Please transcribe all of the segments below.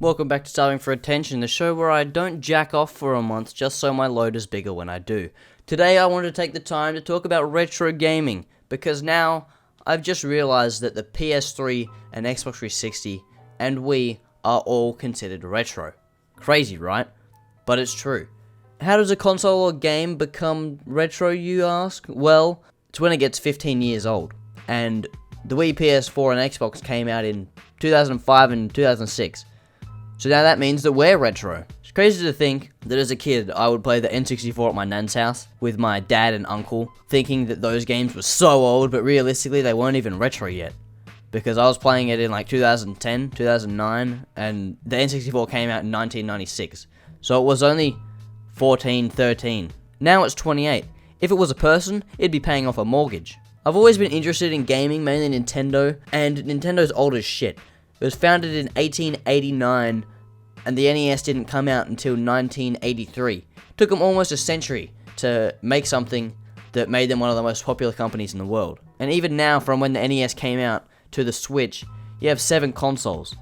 Welcome back to Starving for Attention, the show where I don't jack off for a month just so my load is bigger when I do. Today I wanted to take the time to talk about retro gaming, because now I've just realized that the PS3 and Xbox 360 and Wii are all considered retro. Crazy, right? But it's true. How does a console or game become retro, you ask? Well, it's when it gets 15 years old. And the Wii, PS4 and Xbox came out in 2005 and 2006. So now that means that we're retro. It's crazy to think that as a kid, I would play the N64 at my nan's house with my dad and uncle, thinking that those games were so old, but realistically they weren't even retro yet. Because I was playing it in like 2010, 2009, and the N64 came out in 1996. So it was only 14, 13. Now it's 28. If it was a person, it'd be paying off a mortgage. I've always been interested in gaming, mainly Nintendo, and Nintendo's old as shit. It was founded in 1889, and the NES didn't come out until 1983. It took them almost a century to make something that made them one of the most popular companies in the world. And even now, from when the NES came out to the Switch, you have 7 consoles,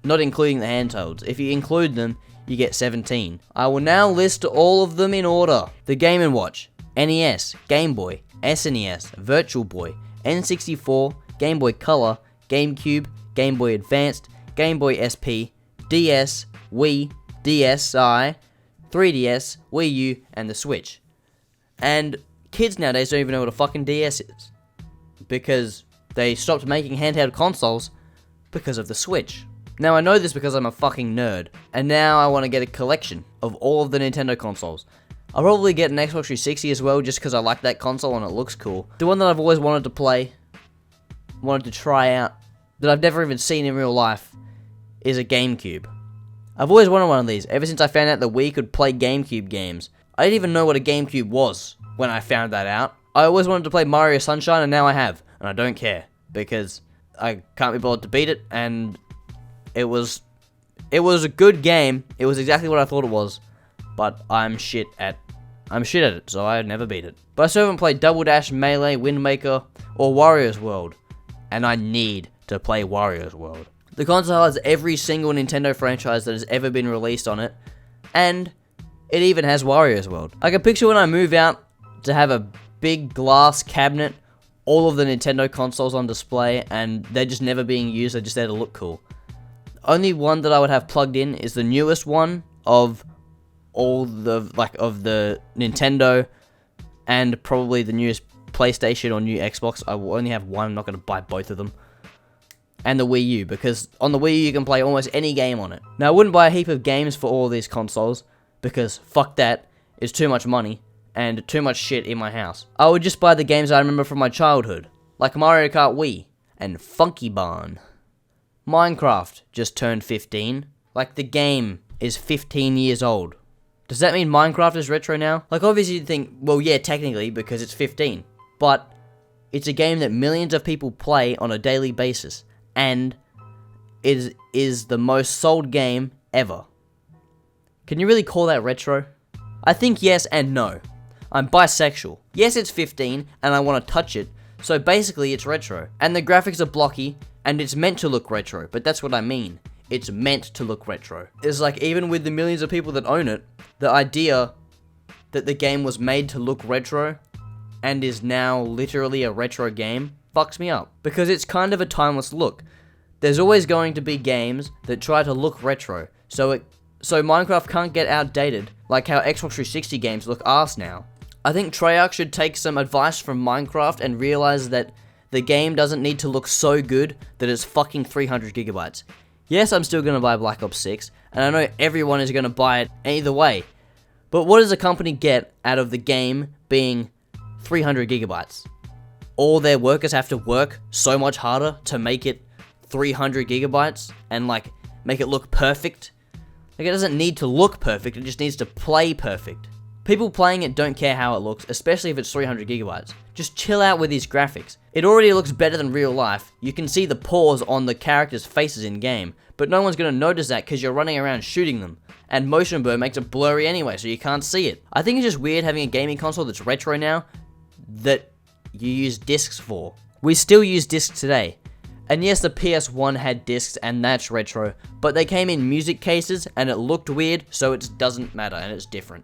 not including the handhelds. If you include them, you get 17. I will now list all of them in order. The Game & Watch, NES, Game Boy, SNES, Virtual Boy, N64, Game Boy Color, GameCube, Game Boy Advanced, Game Boy SP, DS, Wii, DSi, 3DS, Wii U, and the Switch. And kids nowadays don't even know what a fucking DS is, because they stopped making handheld consoles because of the Switch. Now I know this because I'm a fucking nerd, and now I want to get a collection of all of the Nintendo consoles. I'll probably get an Xbox 360 as well, just because I like that console and it looks cool. The one that I've always wanted to play, wanted to try out, that I've never even seen in real life, is a GameCube. I've always wanted one of these, ever since I found out that Wii could play GameCube games. I didn't even know what a GameCube was when I found that out. I always wanted to play Mario Sunshine, and now I have, and I don't care, because I can't be bothered to beat it, and it was a good game. It was exactly what I thought it was, but I'm shit at it, so I never beat it. But I still haven't played Double Dash, Melee, Wind Waker, or Wario's World, and I need to play Wario's World. The console has every single Nintendo franchise that has ever been released on it, and it even has Wario's World. I can picture when I move out to have a big glass cabinet, all of the Nintendo consoles on display, and they're just never being used, they're just there to look cool. Only one that I would have plugged in is the newest one of all the, of the Nintendo, and probably the newest PlayStation or new Xbox. I will only have one, I'm not going to buy both of them. And the Wii U, because on the Wii U you can play almost any game on it. Now I wouldn't buy a heap of games for all of these consoles, because fuck that, it's too much money, and too much shit in my house. I would just buy the games I remember from my childhood, like Mario Kart Wii, and Funky Barn. Minecraft just turned 15, like the game is 15 years old. Does that mean Minecraft is retro now? Like obviously you'd think, well yeah, technically, because it's 15, but it's a game that millions of people play on a daily basis, and it is the most sold game ever. Can you really call that retro? I think yes and no. I'm bisexual. Yes, it's 15, and I want to touch it, so basically it's retro. And the graphics are blocky, and it's meant to look retro, but that's what I mean. It's meant to look retro. It's like, even with the millions of people that own it, the idea that the game was made to look retro, and is now literally a retro game, fucks me up, because it's kind of a timeless look. There's always going to be games that try to look retro, so Minecraft can't get outdated, like how Xbox 360 games look arse now. I think Treyarch should take some advice from Minecraft and realize that the game doesn't need to look so good that it's fucking 300 gigabytes. Yes, I'm still gonna buy Black Ops 6, and I know everyone is gonna buy it either way, but what does a company get out of the game being 300 gigabytes? All their workers have to work so much harder to make it 300 gigabytes and make it look perfect. Like, it doesn't need to look perfect, it just needs to play perfect. People playing it don't care how it looks, especially if it's 300 gigabytes. Just chill out with these graphics. It already looks better than real life. You can see the pores on the characters' faces in game, but no one's gonna notice that because you're running around shooting them. And motion blur makes it blurry anyway, so you can't see it. I think it's just weird having a gaming console that's retro now, that you use discs for. We still use discs today, And yes, the PS1 had discs, and that's retro, but they came in music cases, and it looked weird, so it doesn't matter, and it's different.